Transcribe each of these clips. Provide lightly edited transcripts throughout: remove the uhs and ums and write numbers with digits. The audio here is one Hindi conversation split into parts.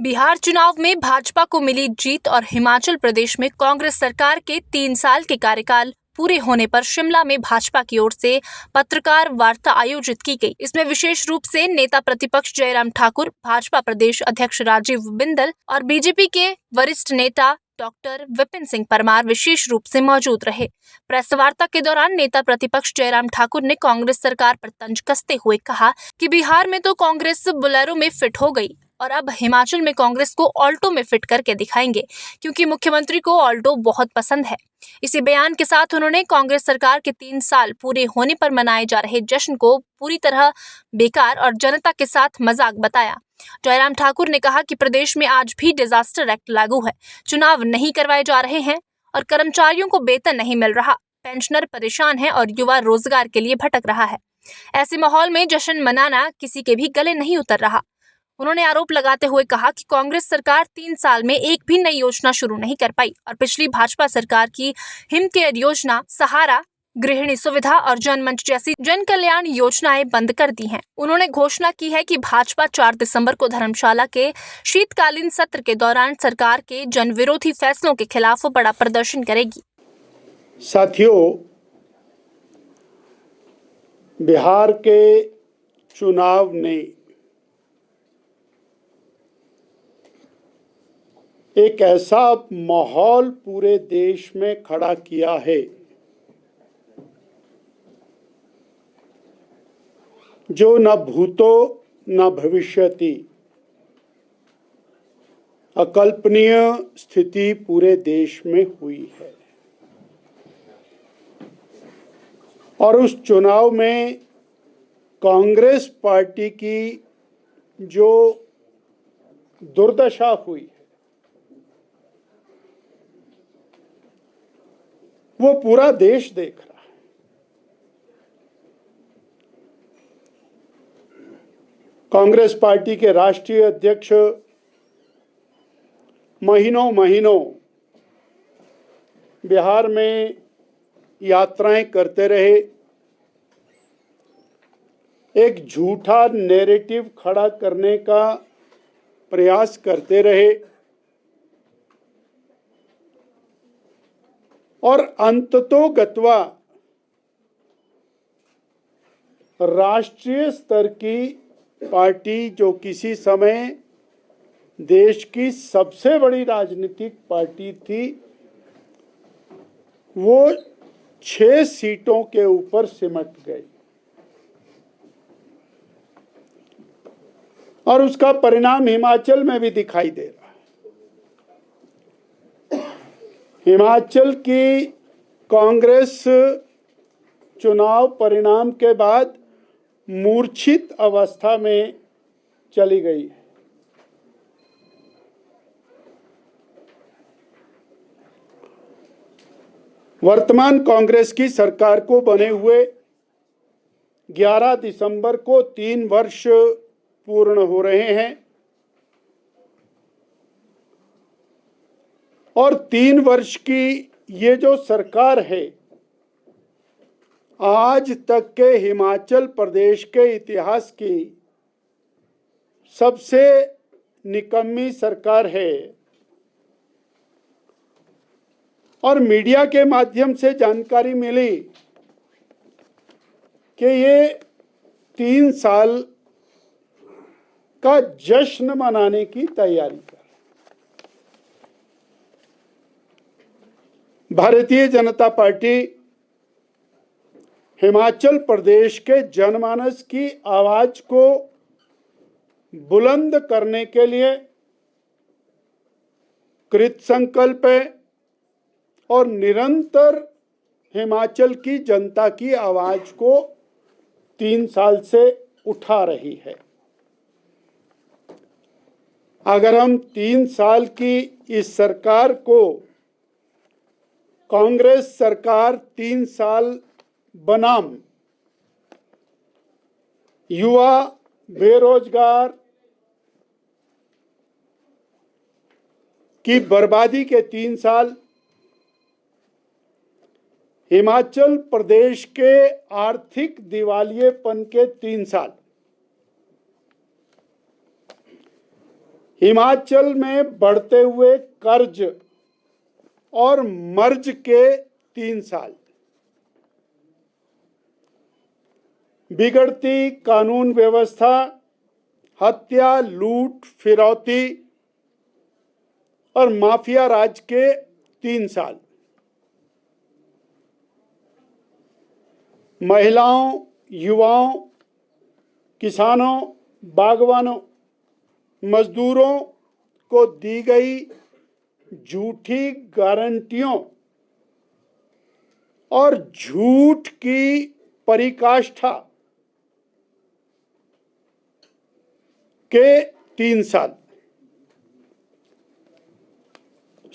बिहार चुनाव में भाजपा को मिली जीत और हिमाचल प्रदेश में कांग्रेस सरकार के 3 साल के कार्यकाल पूरे होने पर शिमला में भाजपा की ओर से पत्रकार वार्ता आयोजित की गई। इसमें विशेष रूप से नेता प्रतिपक्ष जयराम ठाकुर, भाजपा प्रदेश अध्यक्ष राजीव बिंदल और बीजेपी के वरिष्ठ नेता डॉक्टर विपिन सिंह परमार विशेष रूप से मौजूद रहे। प्रेस वार्ता के दौरान नेता प्रतिपक्ष जयराम ठाकुर ने कांग्रेस सरकार पर तंज कसते हुए कहा कि बिहार में तो कांग्रेस बोलेरो में फिट हो गई और अब हिमाचल में कांग्रेस को ऑल्टो में फिट करके दिखाएंगे, क्योंकि मुख्यमंत्री को ऑल्टो बहुत पसंद है। इसी बयान के साथ उन्होंने कांग्रेस सरकार के 3 साल पूरे होने पर मनाए जा रहे जश्न को पूरी तरह बेकार और जनता के साथ मजाक बताया। जयराम ठाकुर ने कहा कि प्रदेश में आज भी डिजास्टर एक्ट लागू है, चुनाव नहीं करवाए जा रहे हैं और कर्मचारियों को वेतन नहीं मिल रहा, पेंशनर परेशान है और युवा रोजगार के लिए भटक रहा है। ऐसे माहौल में जश्न मनाना किसी के भी गले नहीं उतर रहा। उन्होंने आरोप लगाते हुए कहा कि कांग्रेस सरकार 3 साल में एक भी नई योजना शुरू नहीं कर पाई और पिछली भाजपा सरकार की हिम केयर योजना, सहारा, गृहिणी सुविधा और जनमंच जैसी जन कल्याण योजनाएं बंद कर दी हैं। उन्होंने घोषणा की है कि भाजपा 4 दिसंबर को धर्मशाला के शीतकालीन सत्र के दौरान सरकार के जन विरोधी फैसलों के खिलाफ बड़ा प्रदर्शन करेगी। साथियों, बिहार के चुनाव ने एक ऐसा माहौल पूरे देश में खड़ा किया है जो न भूतो न भविष्यति, अकल्पनीय स्थिति पूरे देश में हुई है। और उस चुनाव में कांग्रेस पार्टी की जो दुर्दशा हुई है वो पूरा देश देख रहा है। कांग्रेस पार्टी के राष्ट्रीय अध्यक्ष महीनों बिहार में यात्राएं करते रहे, एक झूठा नैरेटिव खड़ा करने का प्रयास करते रहे और अंततोगत्वा राष्ट्रीय स्तर की पार्टी जो किसी समय देश की सबसे बड़ी राजनीतिक पार्टी थी, वो 6 सीटों के ऊपर सिमट गई और उसका परिणाम हिमाचल में भी दिखाई दे रहा है। हिमाचल की कांग्रेस चुनाव परिणाम के बाद मूर्छित अवस्था में चली गई है। वर्तमान कांग्रेस की सरकार को बने हुए 11 दिसंबर को 3 वर्ष पूर्ण हो रहे हैं और 3 वर्ष की ये जो सरकार है, आज तक के हिमाचल प्रदेश के इतिहास की सबसे निकम्मी सरकार है। और मीडिया के माध्यम से जानकारी मिली कि ये 3 साल का जश्न मनाने की तैयारी कर भारतीय जनता पार्टी हिमाचल प्रदेश के जनमानस की आवाज को बुलंद करने के लिए कृत संकल्प है और निरंतर हिमाचल की जनता की आवाज को 3 साल से उठा रही है। अगर हम 3 साल की इस सरकार को कांग्रेस सरकार 3 साल बनाम युवा, बेरोजगार की बर्बादी के 3 साल, हिमाचल प्रदेश के आर्थिक दिवालियेपन के 3 साल, हिमाचल में बढ़ते हुए कर्ज और मर्ज के 3 साल, बिगड़ती कानून व्यवस्था, हत्या, लूट, फिरौती और माफिया राज के 3 साल, महिलाओं, युवाओं, किसानों, बागवानों, मजदूरों को दी गई झूठी गारंटियों और झूठ की पराकाष्ठा के 3 साल,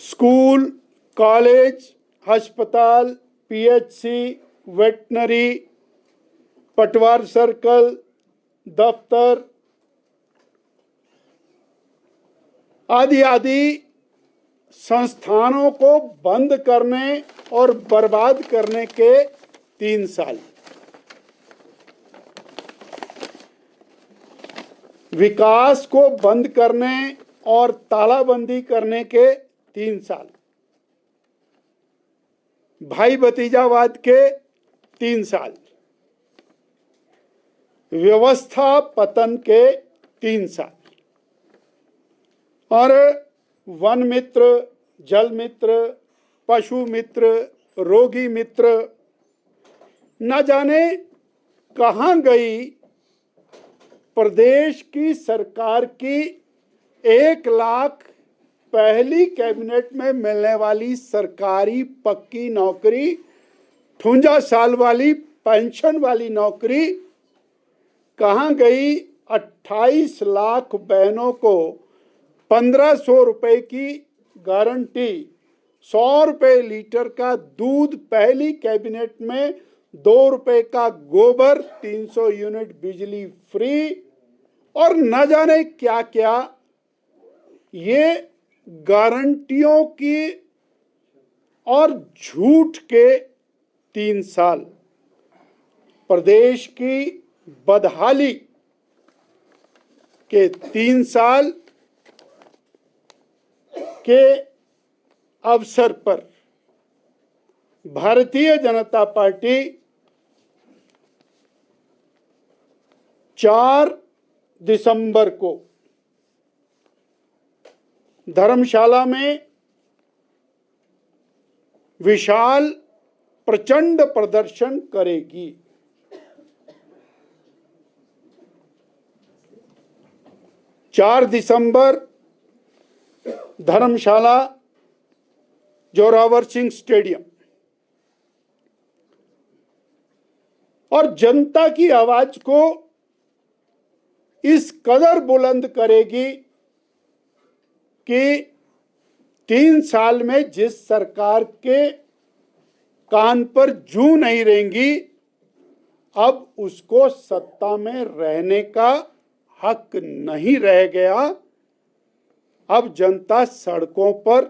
स्कूल, कॉलेज, अस्पताल, पीएचसी, वेटनरी, पटवार सर्कल, दफ्तर आदि आदि संस्थानों को बंद करने और बर्बाद करने के 3 साल, विकास को बंद करने और तालाबंदी करने के 3 साल, भाई भतीजावाद के 3 साल, व्यवस्था पतन के 3 साल और वन मित्र, जल मित्र, पशु मित्र, रोगी मित्र न जाने कहां गई प्रदेश की सरकार की 1 लाख पहली कैबिनेट में मिलने वाली सरकारी पक्की नौकरी, 58 साल वाली पेंशन वाली नौकरी कहां गई? 28 लाख बहनों को 1500 रुपए की गारंटी, 100 रुपए लीटर का दूध पहली कैबिनेट में, 2 रुपए का गोबर, 300 यूनिट बिजली फ्री और न जाने क्या क्या। ये गारंटियों की और झूठ के 3 साल, प्रदेश की बदहाली के 3 साल के अवसर पर भारतीय जनता पार्टी 4 दिसंबर को धर्मशाला में विशाल प्रचंड प्रदर्शन करेगी। 4 दिसंबर धर्मशाला, जोरावर सिंह स्टेडियम, और जनता की आवाज को इस कदर बुलंद करेगी कि 3 साल में जिस सरकार के कान पर जूं नहीं रहेंगी, अब उसको सत्ता में रहने का हक नहीं रह गया। अब जनता सड़कों पर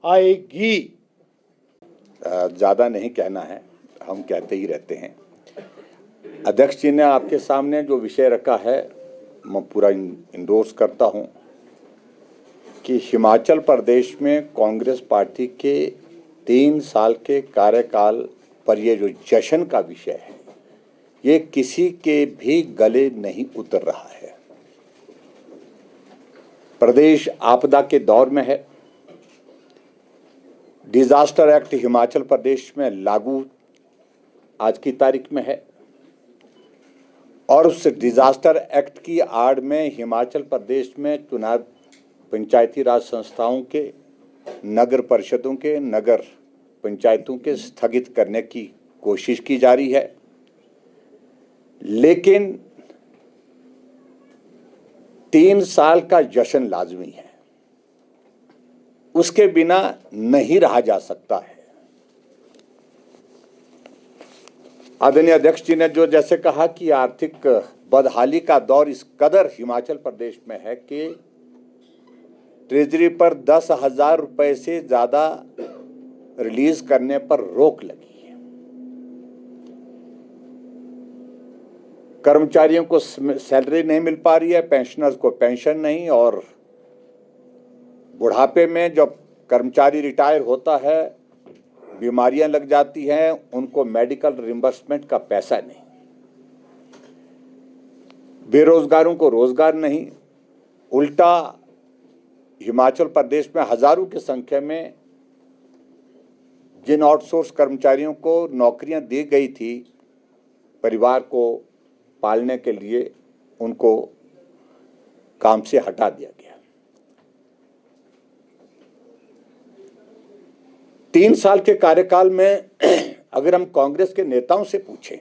आएगी। ज़्यादा नहीं कहना है, हम कहते ही रहते हैं। अध्यक्ष जी ने आपके सामने जो विषय रखा है, मैं पूरा इंडोर्स करता हूं कि हिमाचल प्रदेश में कांग्रेस पार्टी के 3 साल के कार्यकाल पर ये जो जश्न का विषय है, ये किसी के भी गले नहीं उतर रहा है। प्रदेश आपदा के दौर में है। डिजास्टर एक्ट हिमाचल प्रदेश में लागू आज की तारीख में है और उस डिजास्टर एक्ट की आड़ में हिमाचल प्रदेश में चुनाव पंचायती राज संस्थाओं के, नगर परिषदों के, नगर पंचायतों के स्थगित करने की कोशिश की जा रही है। लेकिन 3 साल का जश्न लाजमी है, उसके बिना नहीं रहा जा सकता है। आदरणीय अध्यक्ष जी ने जो जैसे कहा कि आर्थिक बदहाली का दौर इस कदर हिमाचल प्रदेश में है कि ट्रेजरी पर 10,000 रुपए से ज्यादा रिलीज करने पर रोक लगी है। कर्मचारियों को सैलरी नहीं मिल पा रही है, पेंशनर्स को पेंशन नहीं, और बुढ़ापे में जब कर्मचारी रिटायर होता है, बीमारियां लग जाती हैं, उनको मेडिकल रिम्बर्समेंट का पैसा नहीं, बेरोजगारों को रोजगार नहीं। उल्टा हिमाचल प्रदेश में हजारों की संख्या में जिन आउटसोर्स कर्मचारियों को नौकरियां दी गई थी परिवार को पालने के लिए, उनको काम से हटा दिया गया। 3 साल के कार्यकाल में अगर हम कांग्रेस के नेताओं से पूछें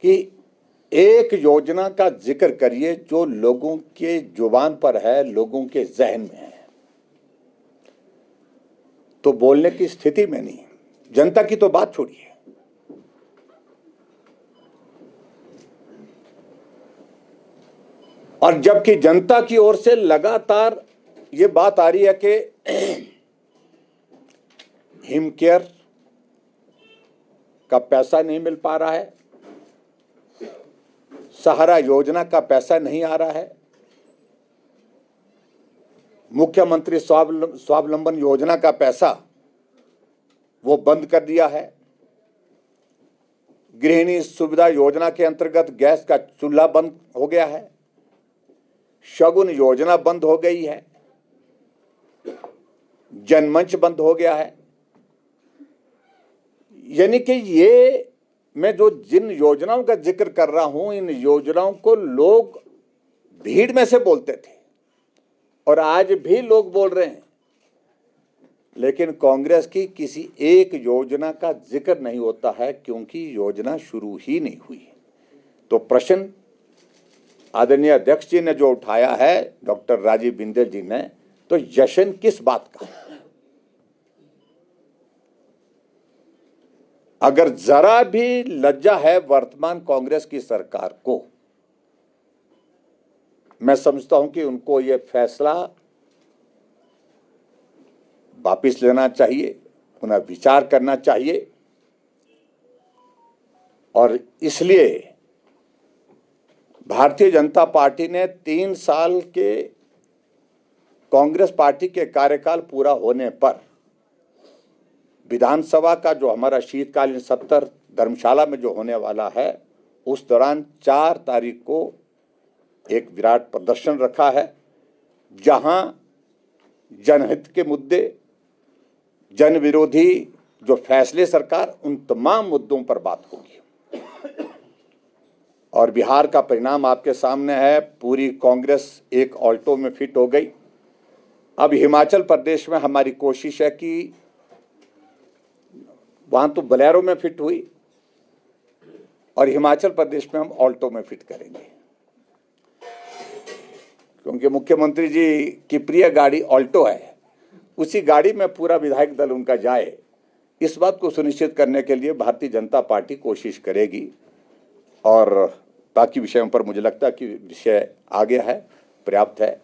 कि एक योजना का जिक्र करिए जो लोगों के जुबान पर है, लोगों के जहन में है, तो बोलने की स्थिति में नहीं। जनता की तो बात छोड़िए, और जबकि जनता की ओर से लगातार ये बात आ रही है कि हिमकेयर का पैसा नहीं मिल पा रहा है, सहारा योजना का पैसा नहीं आ रहा है, मुख्यमंत्री स्वावलंबन योजना का पैसा वो बंद कर दिया है, गृहिणी सुविधा योजना के अंतर्गत गैस का चूल्हा बंद हो गया है, शगुन योजना बंद हो गई है, जनमंच बंद हो गया है। यानी कि ये मैं जो जिन योजनाओं का जिक्र कर रहा हूं, इन योजनाओं को लोग भीड़ में से बोलते थे और आज भी लोग बोल रहे हैं, लेकिन कांग्रेस की किसी एक योजना का जिक्र नहीं होता है क्योंकि योजना शुरू ही नहीं हुई। तो प्रश्न आदरणीय अध्यक्ष जी ने जो उठाया है, डॉक्टर राजीव बिंदल जी ने, तो जश्न किस बात का? अगर जरा भी लज्जा है वर्तमान कांग्रेस की सरकार को, मैं समझता हूं कि उनको यह फैसला वापस लेना चाहिए, पुनः विचार करना चाहिए। और इसलिए भारतीय जनता पार्टी ने 3 साल के कांग्रेस पार्टी के कार्यकाल पूरा होने पर विधानसभा का जो हमारा शीतकालीन सत्र धर्मशाला में जो होने वाला है, उस दौरान 4 तारीख को एक विराट प्रदर्शन रखा है, जहां जनहित के मुद्दे, जन विरोधी जो फैसले सरकार, उन तमाम मुद्दों पर बात होगी। और बिहार का परिणाम आपके सामने है, पूरी कांग्रेस एक ऑल्टो में फिट हो गई। अब हिमाचल प्रदेश में हमारी कोशिश है कि वहां तो बोलेरो में फिट हुई और हिमाचल प्रदेश में हम ऑल्टो में फिट करेंगे, क्योंकि मुख्यमंत्री जी की प्रिय गाड़ी ऑल्टो है। उसी गाड़ी में पूरा विधायक दल उनका जाए, इस बात को सुनिश्चित करने के लिए भारतीय जनता पार्टी कोशिश करेगी। और बाकी विषयों पर मुझे लगता है कि विषय आ गया है, पर्याप्त है।